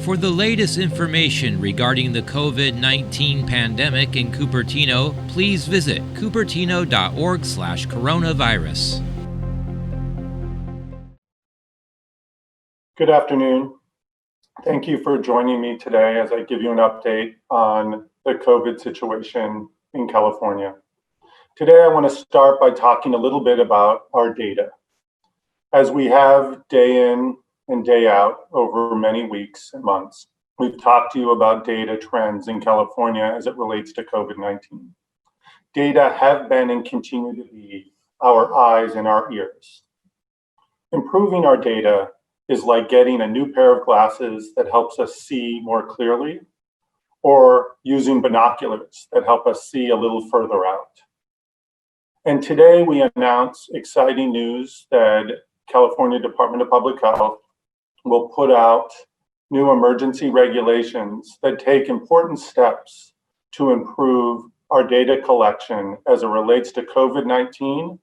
For the latest information regarding the COVID-19 pandemic in Cupertino, please visit cupertino.org/coronavirus. Good afternoon. Thank you for joining me today as I give you an update on the COVID situation in California. Today, I want to start by talking a little bit about our data. As we have day in and day out over many weeks and months, we've talked to you about data trends in California as it relates to COVID-19. Data have been and continue to be our eyes and our ears. Improving our data is like getting a new pair of glasses that helps us see more clearly, or using binoculars that help us see a little further out. And today we announce exciting news that California Department of Public Health will put out new emergency regulations that take important steps to improve our data collection as it relates to COVID-19,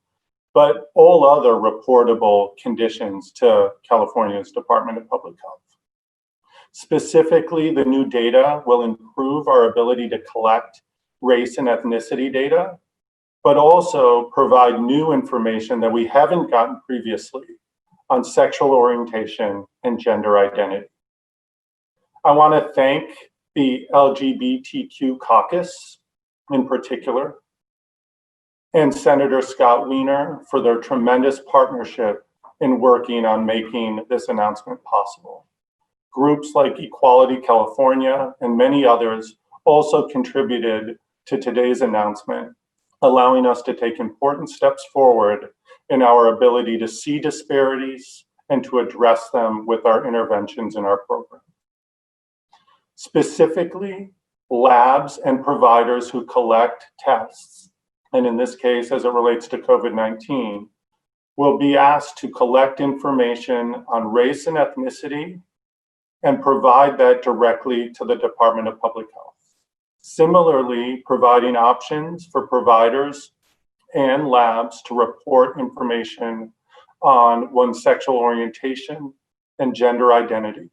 but all other reportable conditions to California's Department of Public Health. Specifically, the new data will improve our ability to collect race and ethnicity data, but also provide new information that we haven't gotten previously on sexual orientation and gender identity. I want to thank the LGBTQ caucus in particular, and Senator Scott Wiener for their tremendous partnership in working on making this announcement possible. Groups like Equality California and many others also contributed to today's announcement, allowing us to take important steps forward in our ability to see disparities and to address them with our interventions in our program. Specifically, labs and providers who collect tests, and in this case, as it relates to COVID-19, will be asked to collect information on race and ethnicity and provide that directly to the Department of Public Health. Similarly, providing options for providers and labs to report information on one's sexual orientation and gender identity.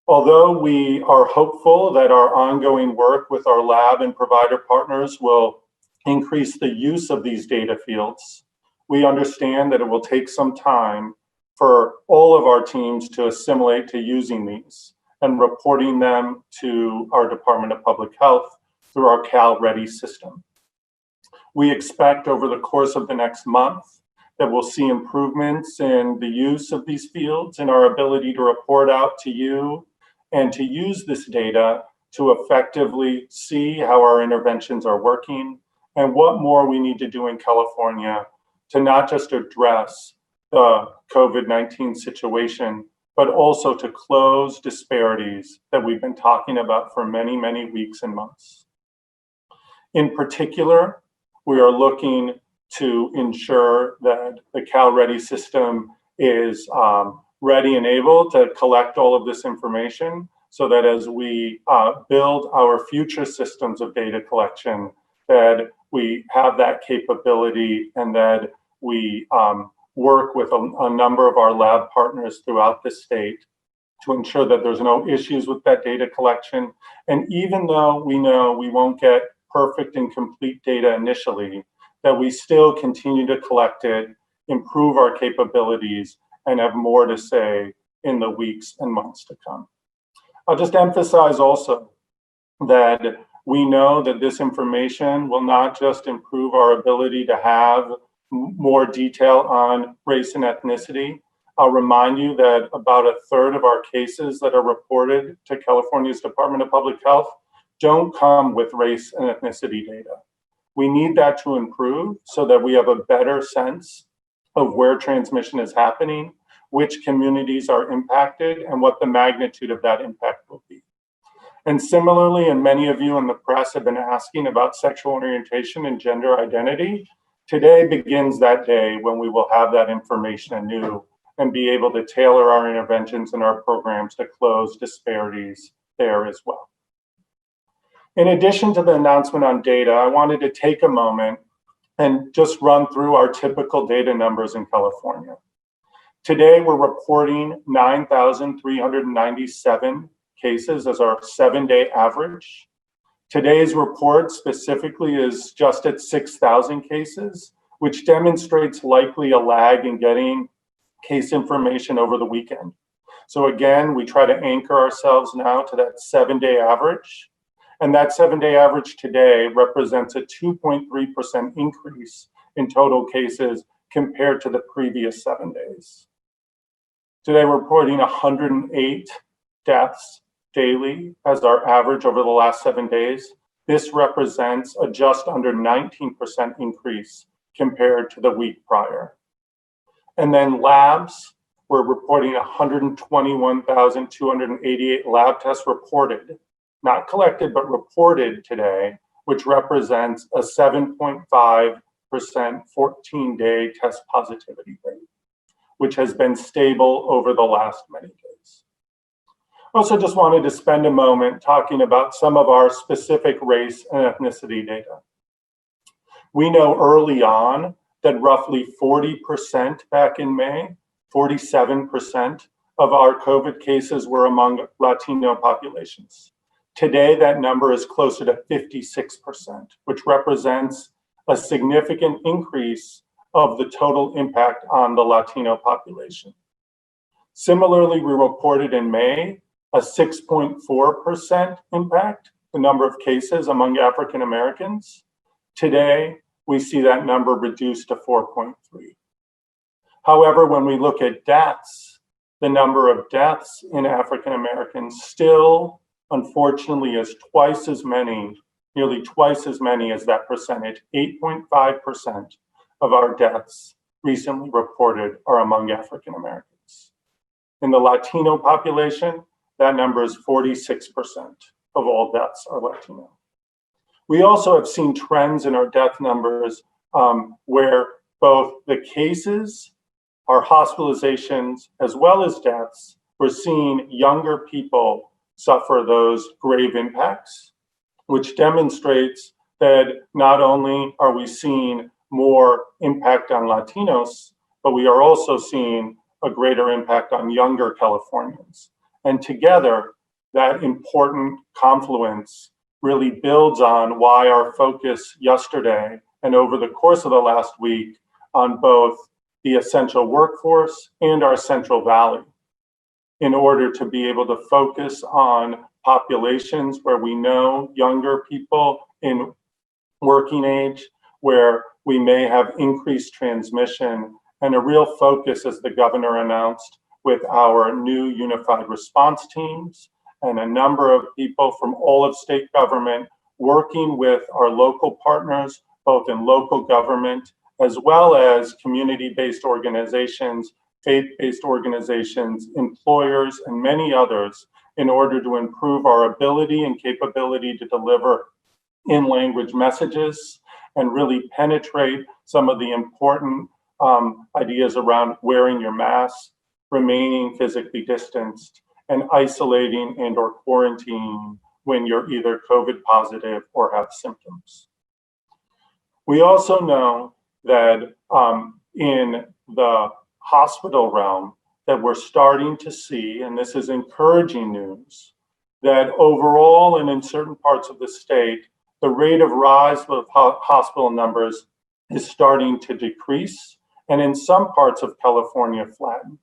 Although we are hopeful that our ongoing work with our lab and provider partners will increase the use of these data fields, we understand that it will take some time for all of our teams to assimilate to using these and reporting them to our Department of Public Health through our CalReady system. We expect over the course of the next month that we'll see improvements in the use of these fields and our ability to report out to you and to use this data to effectively see how our interventions are working and what more we need to do in California to not just address the COVID-19 situation, but also to close disparities that we've been talking about for many, many weeks and months. In particular, we are looking to ensure that the CalReady system is ready and able to collect all of this information so that as we build our future systems of data collection, that we have that capability and that we work with a number of our lab partners throughout the state to ensure that there's no issues with that data collection. And even though we know we won't get perfect and complete data initially, that we still continue to collect it, improve our capabilities, and have more to say in the weeks and months to come. I'll just emphasize also that we know that this information will not just improve our ability to have more detail on race and ethnicity. I'll remind you that about a third of our cases that are reported to California's Department of Public Health don't come with race and ethnicity data. We need that to improve so that we have a better sense of where transmission is happening, which communities are impacted, and what the magnitude of that impact will be. And similarly, and many of you in the press have been asking about sexual orientation and gender identity, today begins that day when we will have that information anew and be able to tailor our interventions and our programs to close disparities there as well. In addition to the announcement on data, I wanted to take a moment and just run through our typical data numbers in California. Today, we're reporting 9,397 cases as our 7-day average. Today's report specifically is just at 6,000 cases, which demonstrates likely a lag in getting case information over the weekend. So again, we try to anchor ourselves now to that 7-day average. And that 7-day average today represents a 2.3% increase in total cases compared to the previous 7 days. Today, we're reporting 108 deaths daily as our average over the last 7 days. This represents a just under 19% increase compared to the week prior. And then labs, we're reporting 121,288 lab tests reported, not collected, but reported today, which represents a 7.5% 14-day test positivity rate, which has been stable over the last many days. Also just wanted to spend a moment talking about some of our specific race and ethnicity data. We know early on that roughly 40% back in May, 47% of our COVID cases were among Latino populations. Today, that number is closer to 56%, which represents a significant increase of the total impact on the Latino population. Similarly, we reported in May a 6.4% impact, the number of cases among African Americans. Today, we see that number reduced to 4.3. However, when we look at deaths, the number of deaths in African Americans still, unfortunately, is twice as many, nearly twice as many as that percentage. 8.5% of our deaths recently reported are among African Americans. In the Latino population, that number is 46% of all deaths are Latino. We also have seen trends in our death numbers where both the cases, our hospitalizations, as well as deaths, we're seeing younger people suffer those grave impacts, which demonstrates that not only are we seeing more impact on Latinos, but we are also seeing a greater impact on younger Californians. And together, that important confluence really builds on why our focus yesterday and over the course of the last week on both the essential workforce and our Central Valley, in order to be able to focus on populations where we know younger people in working age, where we may have increased transmission, and a real focus, as the governor announced, with our new unified response teams and a number of people from all of state government working with our local partners, both in local government, as well as community-based organizations, faith-based organizations, employers, and many others, in order to improve our ability and capability to deliver in-language messages and really penetrate some of the important ideas around wearing your mask, remaining physically distanced, and isolating and or quarantining when you're either COVID positive or have symptoms. We also know that in the hospital realm that we're starting to see, and this is encouraging news, that overall and in certain parts of the state, the rate of rise of hospital numbers is starting to decrease, and in some parts of California flatten.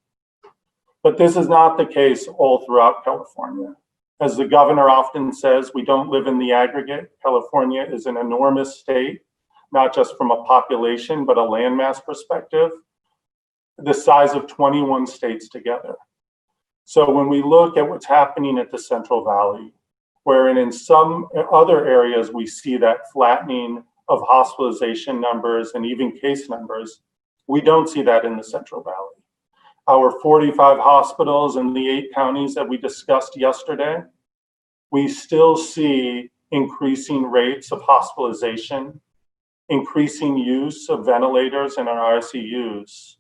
But this is not the case all throughout California. As the governor often says, we don't live in the aggregate. California is an enormous state, not just from a population, but a landmass perspective, the size of 21 states together. So when we look at what's happening at the Central Valley, wherein in some other areas we see that flattening of hospitalization numbers and even case numbers, we don't see that in the Central Valley. Our 45 hospitals in the 8 counties that we discussed yesterday, we still see increasing rates of hospitalization, increasing use of ventilators in our ICUs,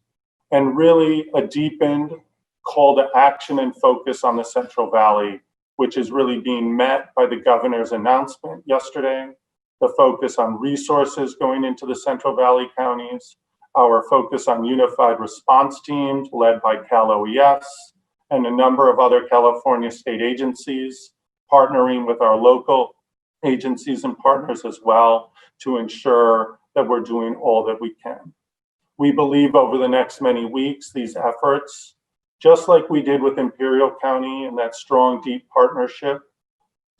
and really a deepened call to action and focus on the Central Valley, which is really being met by the governor's announcement yesterday, the focus on resources going into the Central Valley counties, our focus on unified response teams led by Cal OES and a number of other California state agencies, partnering with our local agencies and partners as well to ensure that we're doing all that we can. We believe over the next many weeks, these efforts, just like we did with Imperial County and that strong, deep partnership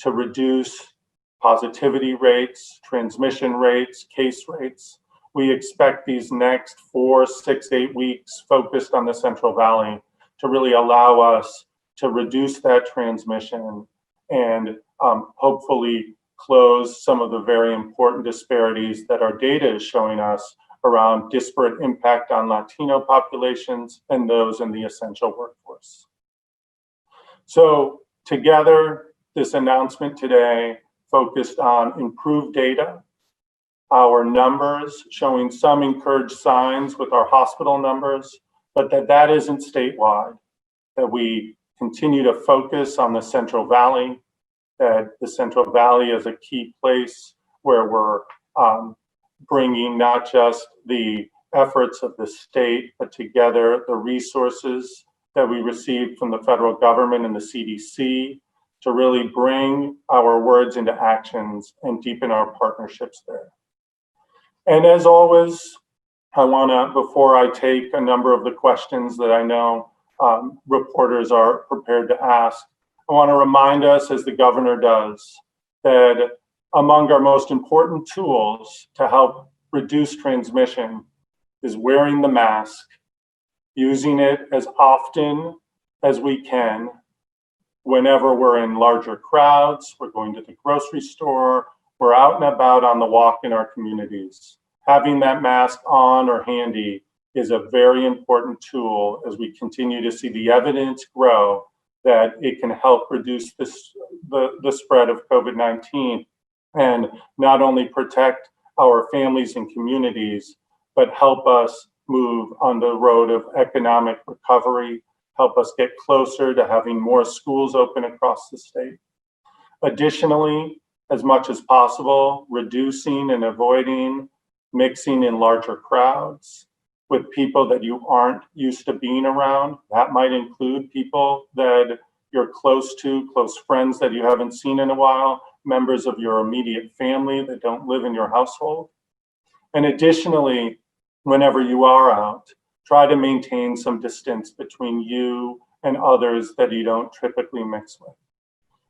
to reduce positivity rates, transmission rates, case rates, we expect these next 4, 6, 8 weeks focused on the Central Valley to really allow us to reduce that transmission and hopefully close some of the very important disparities that our data is showing us around disparate impact on Latino populations and those in the essential workforce. So together, this announcement today focused on improved data, our numbers showing some encouraged signs with our hospital numbers, but that isn't statewide, that we continue to focus on the Central Valley, that the Central Valley is a key place where we're bringing not just the efforts of the state, but together the resources that we received from the federal government and the CDC to really bring our words into actions and deepen our partnerships there. And as always, I want to, before I take a number of the questions that I know reporters are prepared to ask, I want to remind us, as the governor does, that among our most important tools to help reduce transmission is wearing the mask, using it as often as we can, whenever we're in larger crowds, we're going to the grocery store, we're out and about on the walk in our communities. Having that mask on or handy is a very important tool as we continue to see the evidence grow that it can help reduce the spread of COVID-19 and not only protect our families and communities, but help us move on the road of economic recovery, help us get closer to having more schools open across the state. Additionally, as much as possible, reducing and avoiding mixing in larger crowds with people that you aren't used to being around. That might include people that you're close to, close friends that you haven't seen in a while, members of your immediate family that don't live in your household. And additionally, whenever you are out, try to maintain some distance between you and others that you don't typically mix with.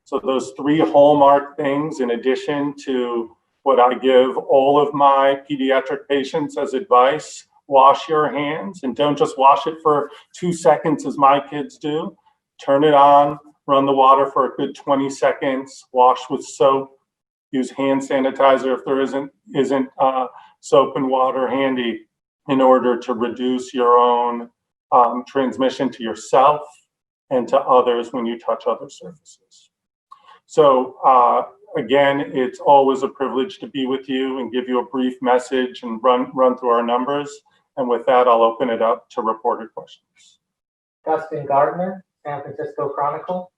So those 3 hallmark things, in addition to what I give all of my pediatric patients as advice: wash your hands, and don't just wash it for 2 seconds as my kids do. Turn it on, run the water for a good 20 seconds, wash with soap, use hand sanitizer if there isn't soap and water handy in order to reduce your own transmission to yourself and to others when you touch other surfaces. So again, it's always a privilege to be with you and give you a brief message and run through our numbers. And with that, I'll open it up to reporter questions. Dustin Gardner, San Francisco Chronicle.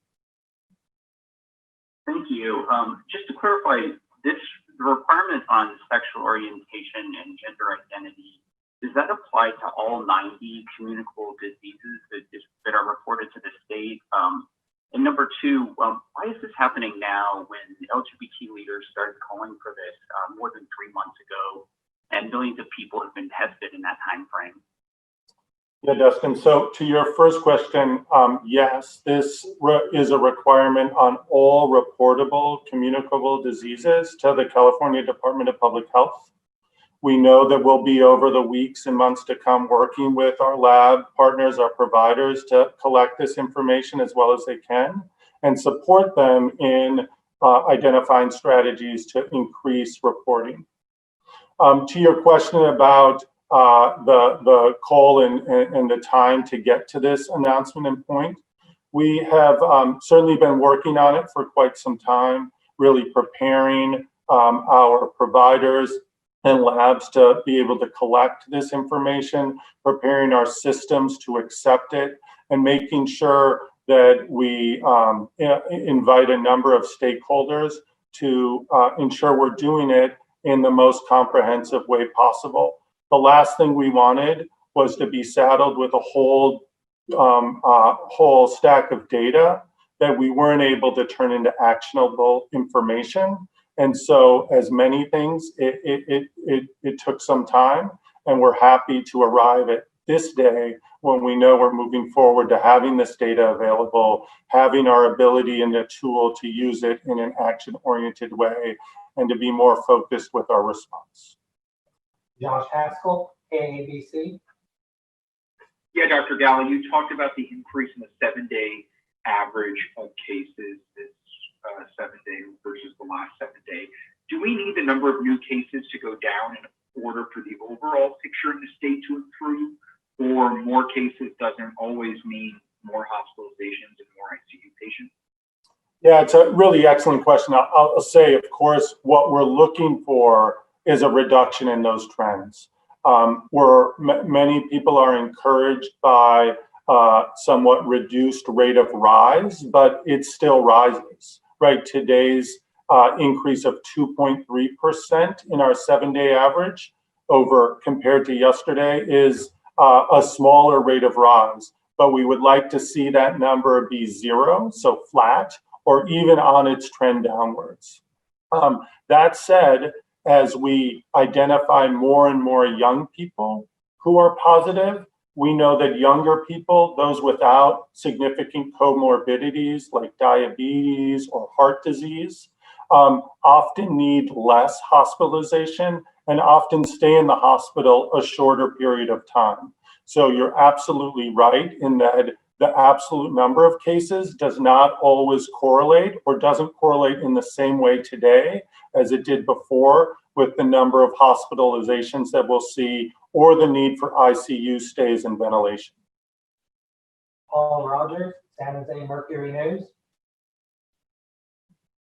Thank you. Just to clarify, the requirement on sexual orientation and gender identity, does that apply to all 90 communicable diseases that are reported to the state? And number 2, why is this happening now when LGBT leaders started calling for this more than 3 months ago, and millions of people have been tested in that time frame? Yeah, Dustin. So to your first question, yes, this is a requirement on all reportable communicable diseases to the California Department of Public Health. We know that we'll be, over the weeks and months to come, working with our lab partners, our providers, to collect this information as well as they can and support them in identifying strategies to increase reporting. To your question about the call and the time to get to this announcement and point, we have certainly been working on it for quite some time, really preparing our providers and labs to be able to collect this information, preparing our systems to accept it, and making sure that we invite a number of stakeholders to ensure we're doing it in the most comprehensive way possible. The last thing we wanted was to be saddled with a whole stack of data that we weren't able to turn into actionable information. And so, as many things, it took some time, and we're happy to arrive at this day when we know we're moving forward to having this data available, having our ability and the tool to use it in an action-oriented way, and to be more focused with our response. Josh Haskell, KABC. Yeah, Dr. Ghaly, you talked about the increase in the 7-day average of cases this 7-day versus the last 7-day. Do we need the number of new cases to go down in order for the overall picture in the state to improve, or more cases doesn't always mean more hospitalizations and more ICU patients? Yeah, it's a really excellent question. I'll say, of course, what we're looking for is a reduction in those trends. Many people are encouraged by somewhat reduced rate of rise, but it still rises, right? Today's increase of 2.3% in our 7-day average over compared to yesterday is a smaller rate of rise, but we would like to see that number be 0, so flat, or even on its trend downwards. That said, as we identify more and more young people who are positive, we know that younger people, those without significant comorbidities like diabetes or heart disease, often need less hospitalization and often stay in the hospital a shorter period of time. So you're absolutely right in that the absolute number of cases does not always correlate, or doesn't correlate in the same way today as it did before, with the number of hospitalizations that we'll see or the need for ICU stays and ventilation. Paul Rogers, San Jose Mercury News.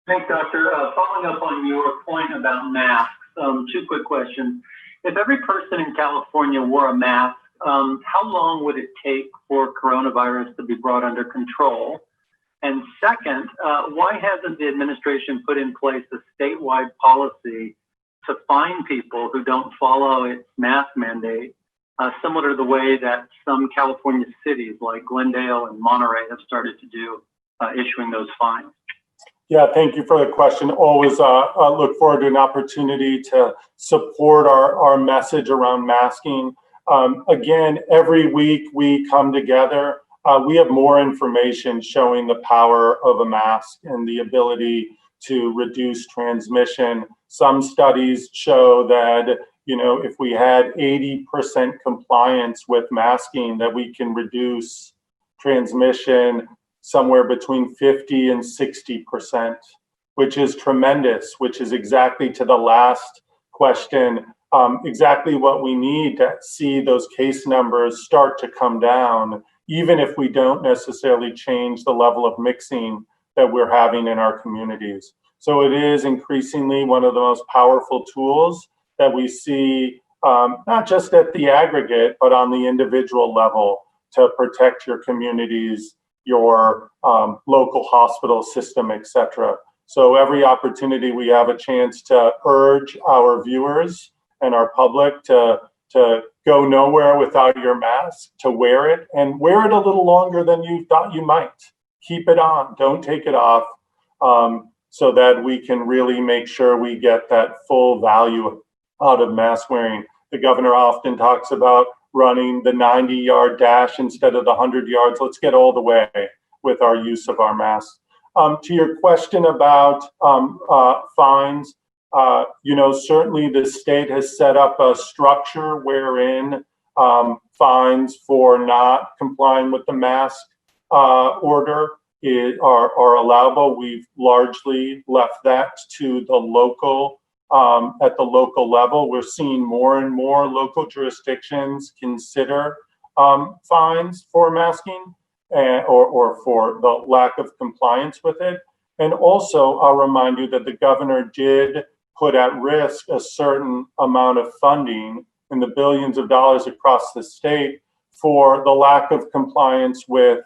Thanks, Doctor. Following up on your point about masks, 2 quick questions. If every person in California wore a mask, how long would it take for coronavirus to be brought under control? And second, why hasn't the administration put in place a statewide policy to fine people who don't follow its mask mandate, similar to the way that some California cities like Glendale and Monterey have started to do, issuing those fines? Yeah, thank you for the question. Always look forward to an opportunity to support our message around masking. Again, every week we come together. We have more information showing the power of a mask and the ability to reduce transmission. Some studies show that, if we had 80% compliance with masking, that we can reduce transmission somewhere between 50 and 60%, which is tremendous, which is exactly to the last question, exactly what we need to see those case numbers start to come down, even if we don't necessarily change the level of mixing that we're having in our communities. So it is increasingly one of the most powerful tools that we see, not just at the aggregate, but on the individual level, to protect your communities, your local hospital system, etc. So every opportunity we have a chance to urge our viewers and our public to go nowhere without your mask, to wear it, and wear it a little longer than you thought you might. Keep it on, don't take it off, so that we can really make sure we get that full value out of mask wearing. The governor often talks about running the 90-yard dash instead of the 100 yards. Let's get all the way with our use of our masks. To your question about fines, certainly the state has set up a structure wherein fines for not complying with the mask order are allowable. We've largely left that to the local, at the local level. We're seeing more and more local jurisdictions consider fines for masking or for the lack of compliance with it. And also, I'll remind you that the governor did put at risk a certain amount of funding in the billions of dollars across the state for the lack of compliance with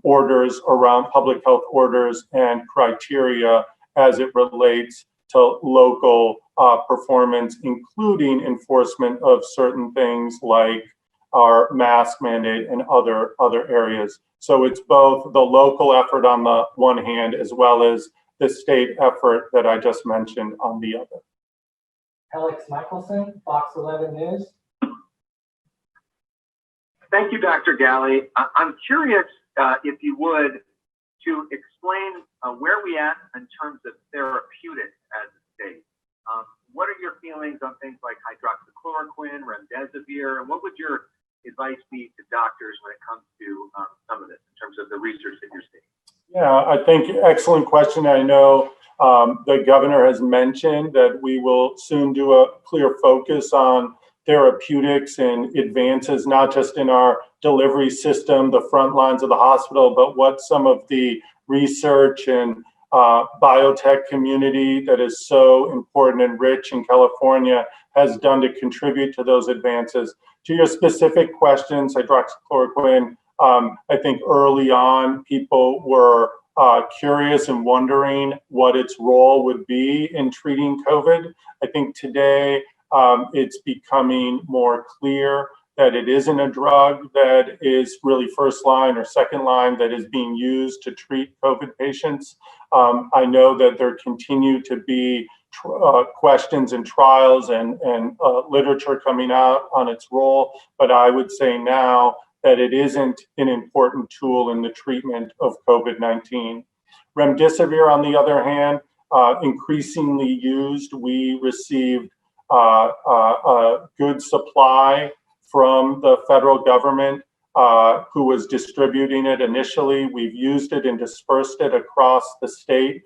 orders around public health orders and criteria as it relates to local performance, including enforcement of certain things like our mask mandate and other areas. So it's both the local effort on the one hand, as well as the state effort that I just mentioned on the other. Alex Michelson, Fox 11 News. Thank you, Dr. Ghaly. I'm curious, if you would, to explain where we at in terms of therapeutics as a state. What are your feelings on things like hydroxychloroquine, remdesivir, and what would your advice be to doctors when it comes to some of this in terms of the research that you're seeing? Yeah, I think excellent question. I know the governor has mentioned that we will soon do a clear focus on therapeutics and advances, not just in our delivery system, the front lines of the hospital, but what some of the research and biotech community that is so important and rich in California has done to contribute to those advances. To your specific questions, hydroxychloroquine, I think early on people were curious and wondering what its role would be in treating COVID. I think today it's becoming more clear that it isn't a drug that is really first line or second line that is being used to treat COVID patients. I know that there continue to be questions and trials and literature coming out on its role, but I would say now that it isn't an important tool in the treatment of COVID-19. Remdesivir, on the other hand, increasingly used. We received a good supply from the federal government who was distributing it initially. We've used it and dispersed it across the state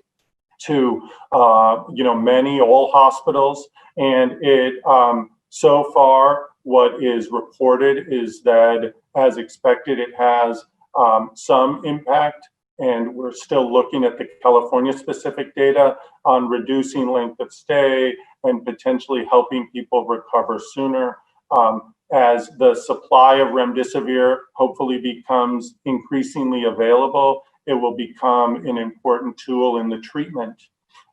to all hospitals, and it so far what is reported is that, as expected, it has some impact, and we're still looking at the California specific data on reducing length of stay and potentially helping people recover sooner. As the supply of remdesivir hopefully becomes increasingly available, it will become an important tool in the treatment.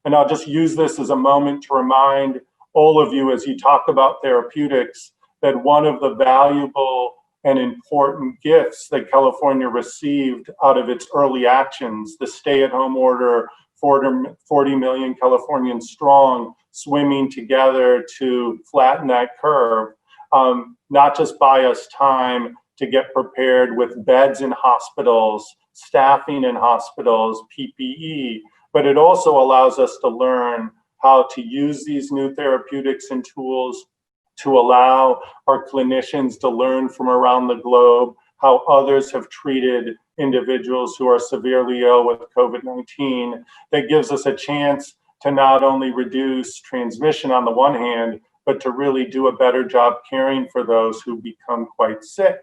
And I'll just use this as a moment to remind all of you, as you talk about therapeutics, that one of the valuable and important gifts that California received out of its early actions, the stay-at-home order, 40 million Californians strong, swimming together to flatten that curve, not just buy us time to get prepared with beds in hospitals, staffing in hospitals, PPE, but it also allows us to learn how to use these new therapeutics and tools to allow our clinicians to learn from around the globe how others have treated individuals who are severely ill with COVID-19. That gives us a chance to not only reduce transmission on the one hand, but to really do a better job caring for those who become quite sick.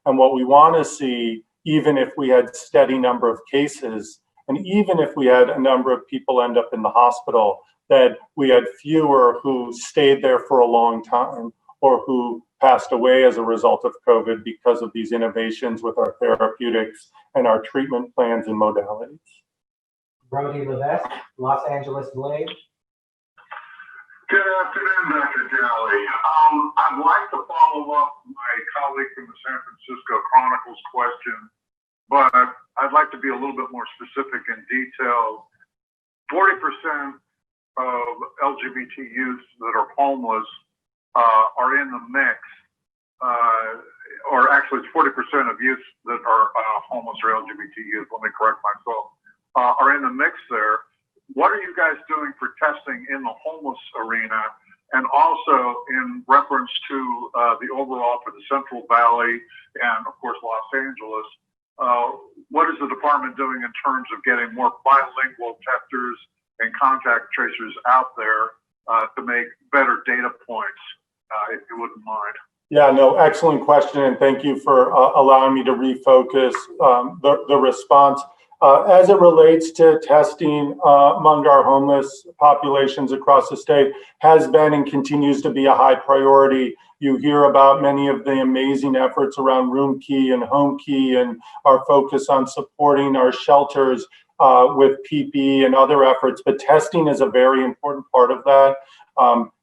And what we want to see, even if we had steady number of cases, and even if we had a number of people end up in the hospital, that we had fewer who stayed there for a long time or who passed away as a result of COVID because of these innovations with our therapeutics and our treatment plans and modalities. Brody Levesque, Los Angeles Blade. Good afternoon, Dr. Ghaly. I'd like to follow up my colleague from the San Francisco Chronicle's question, but I'd like to be a little bit more specific and detailed. 40% of LGBT youth that are homeless are in the mix, or actually it's 40% of youth that are homeless or LGBT youth, let me correct myself, are in the mix there. What are you guys doing for testing in the homeless arena? And also in reference to the overall for the Central Valley and of course Los Angeles, what is the department doing in terms of getting more bilingual testers and contact tracers out there to make better data points, if you wouldn't mind? Yeah, no, excellent question, and thank you for allowing me to refocus the response. As it relates to testing among our homeless populations across the state, has been and continues to be a high priority. You hear about many of the amazing efforts around Room Key and Home Key and our focus on supporting our shelters. with PPE and other efforts, but testing is a very important part of that.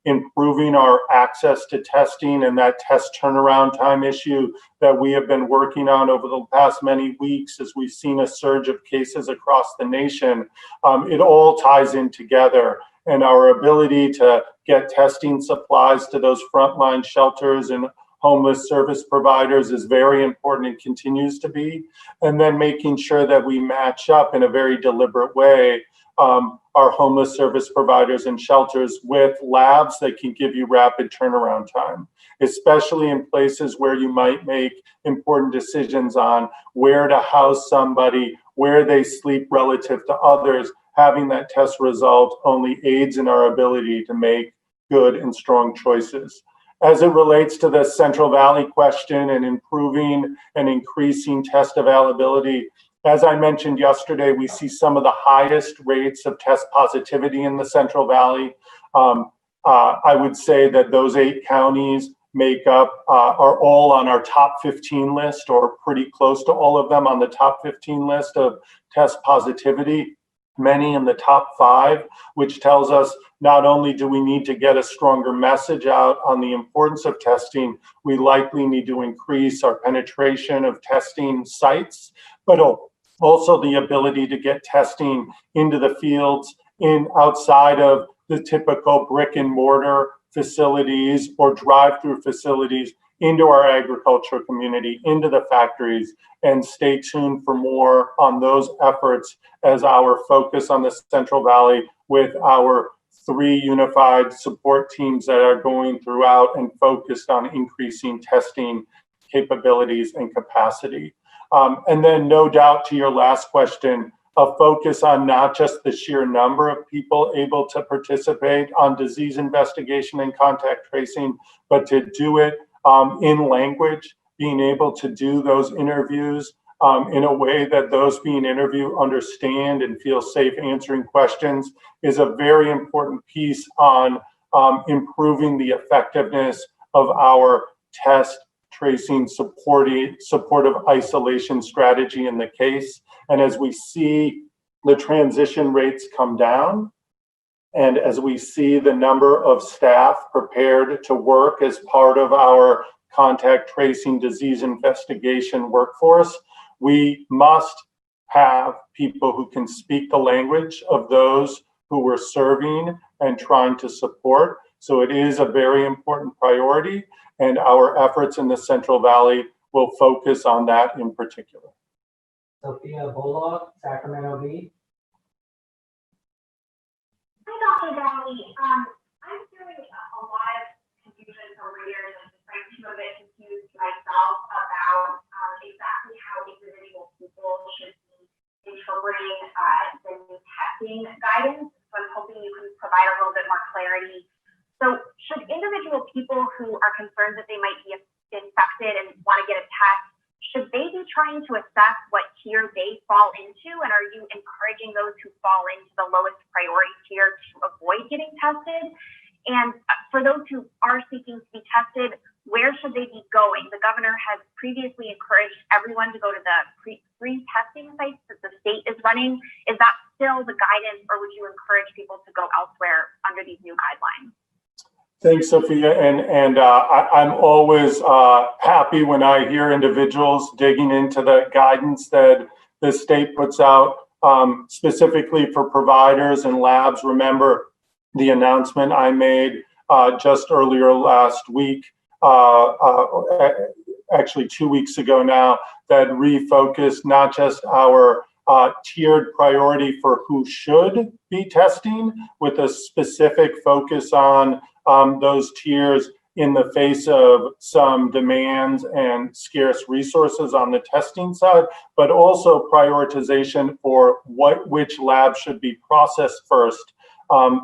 Improving our access to testing and that test turnaround time issue that we have been working on over the past many weeks as we've seen a surge of cases across the nation. It all ties in together, and our ability to get testing supplies to those frontline shelters and homeless service providers is very important and continues to be. And then making sure that we match up in a very deliberate way our homeless service providers and shelters with labs that can give you rapid turnaround time, especially in places where you might make important decisions on where to house somebody, where they sleep relative to others. Having that test result only aids in our ability to make good and strong choices. As it relates to the Central Valley question and improving and increasing test availability, as I mentioned yesterday, we see some of the highest rates of test positivity in the Central Valley. I would say that those 8 counties make up, are all on our top 15 list, or pretty close to all of them on the top 15 list of test positivity, many in the top 5, which tells us not only do we need to get a stronger message out on the importance of testing, we likely need to increase our penetration of testing sites, but also the ability to get testing into the fields outside of the typical brick and mortar facilities or drive-through facilities into our agriculture community, into the factories, and stay tuned for more on those efforts as our focus on the Central Valley with our 3 unified support teams that are going throughout and focused on increasing testing capabilities and capacity. And then no doubt to your last question, a focus on not just the sheer number of people able to participate on disease investigation and contact tracing, but to do it in language, being able to do those interviews in a way that those being interviewed understand and feel safe answering questions is a very important piece on improving the effectiveness of our test tracing supportive isolation strategy in the case. And as we see the transition rates come down, and as we see the number of staff prepared to work as part of our contact tracing disease investigation workforce, we must have people who can speak the language of those who we're serving and trying to support. So it is a very important priority, and our efforts in the Central Valley will focus on that in particular. Sophia Bullock, Sacramento Bee. Hi, Dr. Ghaly. I'm hearing a lot of confusion from readers, and frankly, I'm a bit confused myself about exactly how individual people should be interpreting the new testing guidance. So I'm hoping you can provide a little bit more clarity. So should individual people who are concerned that they might be infected and want to get a test, should they be trying to assess what tier they fall into? And are you encouraging those who fall into the lowest priority tier to avoid getting tested? And for those who are seeking to be tested, where should they be going? The governor has previously encouraged everyone to go to the free testing sites that the state is running. Is that still the guidance, or would you encourage people to go elsewhere under these new guidelines? Thanks, Sophia. And I'm always happy when I hear individuals digging into the guidance that the state puts out specifically for providers and labs. Remember the announcement I made just earlier last week, actually 2 weeks ago now, that refocused not just our tiered priority for who should be testing, with a specific focus on those tiers in the face of some demands and scarce resources on the testing side, but also prioritization for which labs should be processed first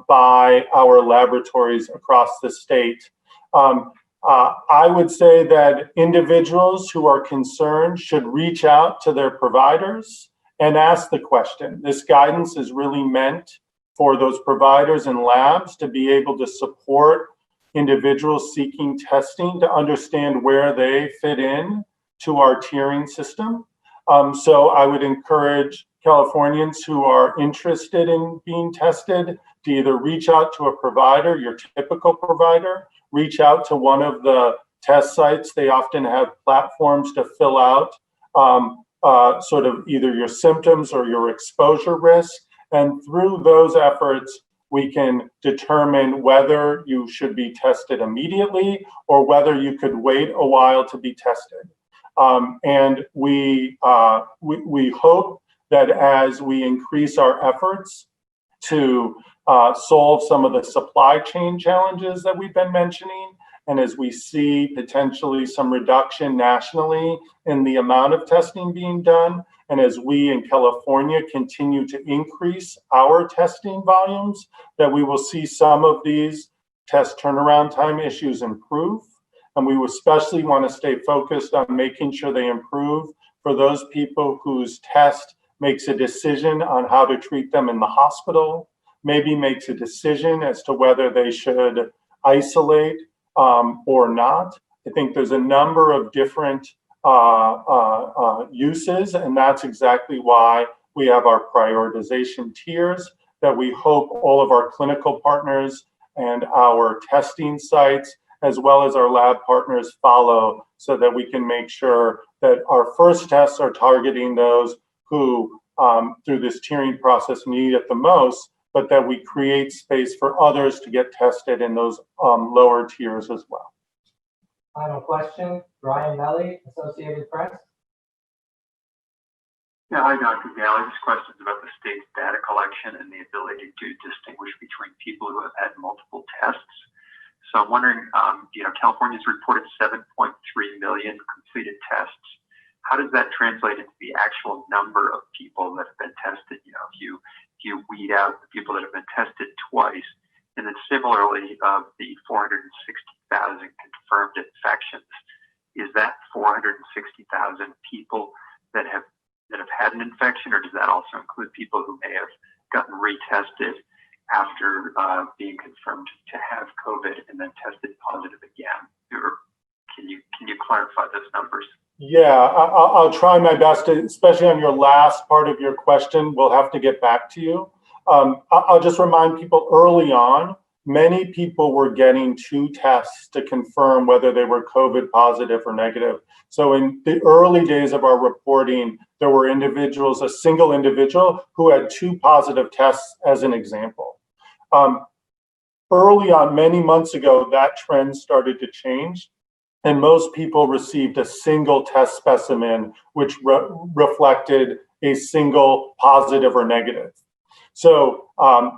by our laboratories across the state. I would say that individuals who are concerned should reach out to their providers and ask the question. This guidance is really meant for those providers and labs to be able to support individuals seeking testing to understand where they fit in to our tiering system. So I would encourage Californians who are interested in being tested to either reach out to a provider, your typical provider, reach out to one of the test sites. They often have platforms to fill out sort of either your symptoms or your exposure risk. And through those efforts, we can determine whether you should be tested immediately or whether you could wait a while to be tested. And we hope that as we increase our efforts to solve some of the supply chain challenges that we've been mentioning, and as we see potentially some reduction nationally in the amount of testing being done, and as we in California continue to increase our testing volumes, that we will see some of these test turnaround time issues improve. And we especially want to stay focused on making sure they improve for those people whose test makes a decision on how to treat them in the hospital, maybe makes a decision as to whether they should isolate or not. I think there's a number of different uses, and that's exactly why we have our prioritization tiers that we hope all of our clinical partners and our testing sites, as well as our lab partners, follow, so that we can make sure that our first tests are targeting those who, through this tiering process, need it the most, but that we create space for others to get tested in those lower tiers as well. Final question, Brian Ghaly, Associated Press. Yeah, hi, Dr. Ghaly. This question is about the state's data collection and the ability to distinguish between people who have had multiple tests. So I'm wondering, California's reported 7.3 million completed tests. How does that translate into the actual number of people that have been tested? If you weed out the people that have been tested twice, and then similarly, the 460,000 confirmed infections, is that 460,000 people that have had an infection, or does that also include people who may have gotten retested after being confirmed to have COVID and then tested positive again? Or can you clarify those numbers? Yeah, I'll try my best to, especially on your last part of your question. We'll have to get back to you. I'll just remind people early on, many people were getting 2 tests to confirm whether they were COVID positive or negative. So in the early days of our reporting, there were individuals, a single individual who had 2 positive tests as an example. Early on, many months ago, that trend started to change, and most people received a single test specimen, which reflected a single positive or negative. So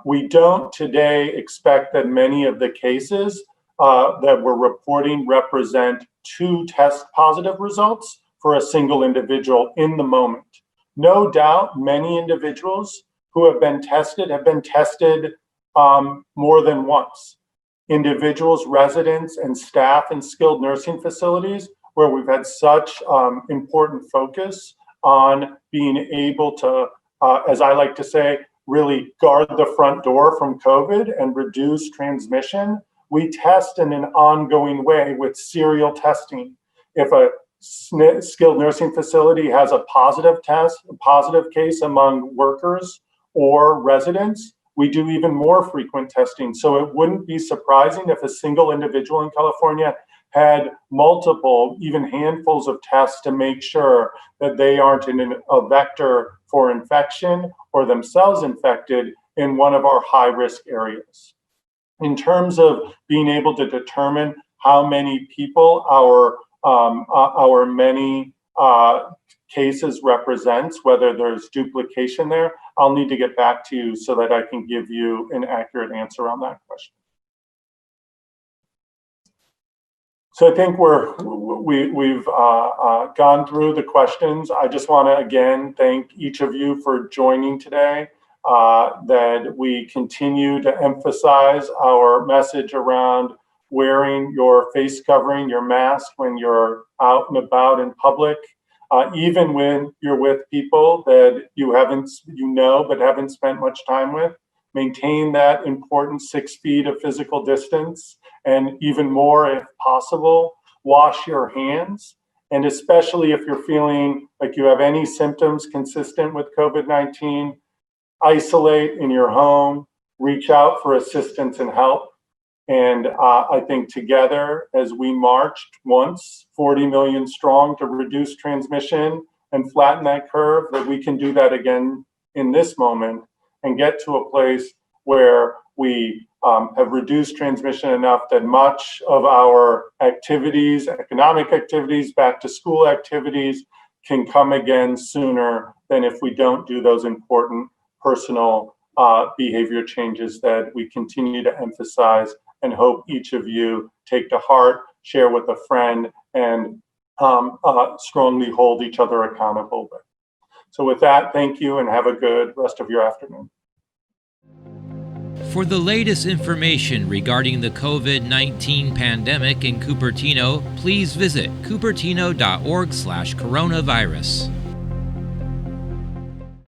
we don't today expect that many of the cases that we're reporting represent 2 test positive results for a single individual in the moment. No doubt, many individuals who have been tested more than once. Individuals, residents, and staff in skilled nursing facilities where we've had such important focus on being able to, as I like to say, really guard the front door from COVID and reduce transmission. We test in an ongoing way with serial testing. If a skilled nursing facility has a positive case among workers or residents, we do even more frequent testing. So it wouldn't be surprising if a single individual in California had multiple, even handfuls of tests to make sure that they aren't a vector for infection or themselves infected in one of our high-risk areas. In terms of being able to determine how many people our many cases represents, whether there's duplication there, I'll need to get back to you so that I can give you an accurate answer on that question. So I think we've gone through the questions. I just want to again thank each of you for joining today. That we continue to emphasize our message around wearing your face covering, your mask when you're out and about in public, even when you're with people that you but haven't spent much time with. Maintain that important 6 feet of physical distance, and even more if possible, wash your hands And especially if you're feeling like you have any symptoms consistent with COVID-19, isolate in your home, reach out for assistance and help. And I think together, as we marched once 40 million strong to reduce transmission and flatten that curve, that we can do that again in this moment and get to a place where we have reduced transmission enough that much of our activities, economic activities, back to school activities can come again sooner than if we don't do those important personal behavior changes that we continue to emphasize and hope each of you take to heart, share with a friend, and strongly hold each other accountable with. So with that, thank you and have a good rest of your afternoon. For the latest information regarding the COVID-19 pandemic in Cupertino, please visit cupertino.org/coronavirus.